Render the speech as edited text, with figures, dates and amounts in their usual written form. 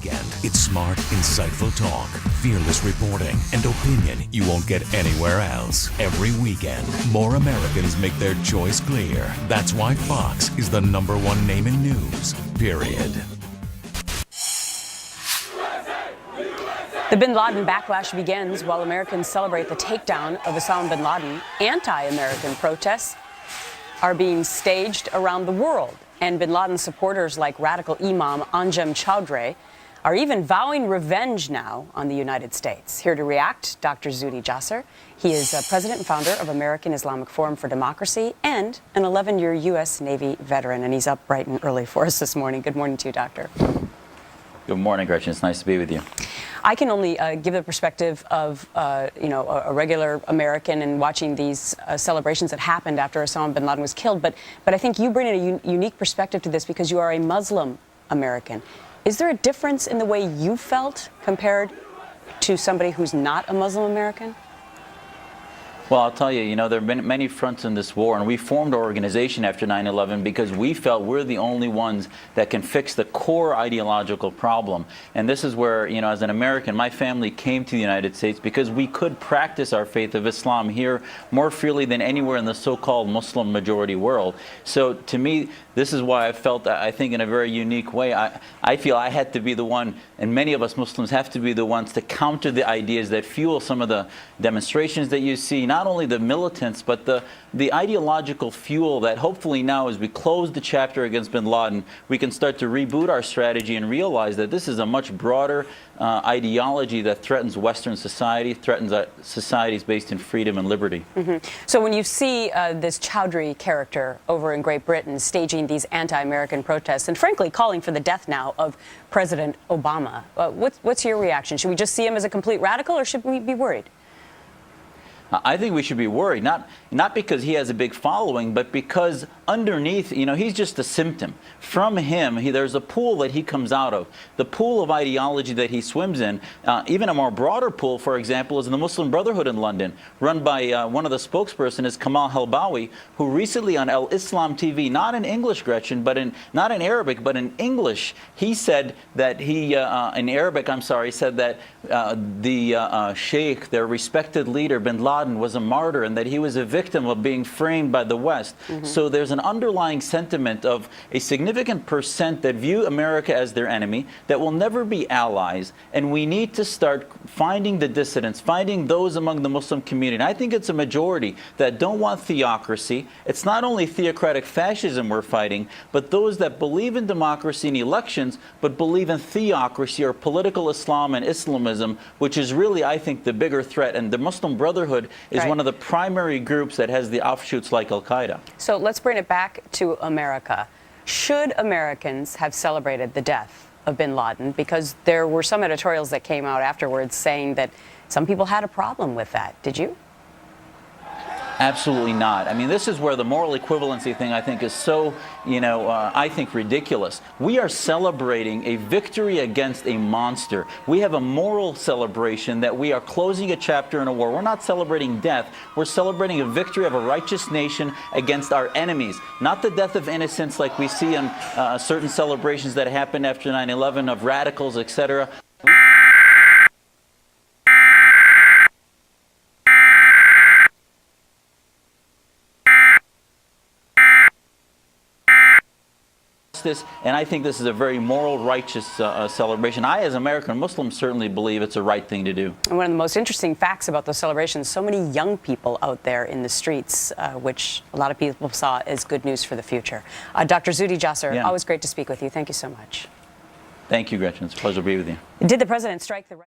weekend. It's smart, insightful talk, fearless reporting, and opinion you won't get anywhere else. Every weekend, more Americans make their choice clear. That's why Fox is the #1 name in news, period. The bin Laden backlash begins while Americans celebrate the takedown of Osama bin Laden. Anti-American protests are being staged around the world, and bin Laden supporters like radical Imam Anjem Choudhury are even vowing revenge now on the United States. Here to react, Dr. Zuhdi Jasser. He is president and founder of American Islamic Forum for Democracy and an 11-year U.S. Navy veteran, and he's up bright and early for us this morning. Good morning to you, Doctor. Good morning, Gretchen. It's nice to be with you. I can only give the perspective of, a regular American and watching these celebrations that happened after Osama bin Laden was killed. But I think you bring a unique perspective to this because you are a Muslim American. Is there a difference in the way you felt compared to somebody who's not a Muslim American? Well, I'll tell you, there have been many fronts in this war, and we formed our organization after 9/11 because we felt we're the only ones that can fix the core ideological problem. And this is where, as an American, my family came to the United States because we could practice our faith of Islam here more freely than anywhere in the so-called Muslim majority world. So to me, this is why I felt, I think in a very unique way, I feel I had to be the one, and many of us Muslims have to be the ones to counter the ideas that fuel some of the demonstrations that you see, not only the militants, but the ideological fuel that hopefully now, as we close the chapter against bin Laden, we can start to reboot our strategy and realize that this is a much broader ideology that threatens Western society, threatens societies based in freedom and liberty. Mm-hmm. So when you see this Choudhury character over in Great Britain staging these anti-American protests and frankly calling for the death now of President Obama, what's your reaction? Should we just see him as a complete radical, or should we be worried? I think we should be worried, not because he has a big following, but because underneath, he's just a symptom. From him, there's a pool that he comes out of. The pool of ideology that he swims in, even a more broader pool, for example, is the Muslim Brotherhood in London, run by one of the spokespersons is Kamal Helbawi, who recently on Al Islam TV, not in English, Gretchen, but not in Arabic, but in English, he said that in Arabic, said that the sheikh, their respected leader, bin Laden, was a martyr and that he was a victim of being framed by the West. Mm-hmm. So there's an underlying sentiment of a significant percent that view America as their enemy, that will never be allies, and we need to start finding the dissidents, finding those among the Muslim community. And I think it's a majority that don't want theocracy. It's not only theocratic fascism we're fighting, but those that believe in democracy and elections, but believe in theocracy or political Islam and Islamism, which is really, I think, the bigger threat. And the Muslim Brotherhood is one of the primary groups that has the offshoots like Al-Qaeda. So let's bring it back to America. Should Americans have celebrated the death of bin Laden? Because there were some editorials that came out afterwards saying that some people had a problem with that. Did you? Absolutely not. I mean, this is where the moral equivalency thing, I think, is so, I think ridiculous. We are celebrating a victory against a monster. We have a moral celebration that we are closing a chapter in a war. We're not celebrating death. We're celebrating a victory of a righteous nation against our enemies, not the death of innocents like we see in certain celebrations that happened after 9/11 of radicals, etc. And I think this is a very moral, righteous celebration. I, as American Muslim, certainly believe it's the right thing to do. And one of the most interesting facts about those celebrations, so many young people out there in the streets, which a lot of people saw as good news for the future. Dr. Zuhdi Jasser, always great to speak with you. Thank you so much. Thank you, Gretchen. It's a pleasure to be with you. Did the president strike the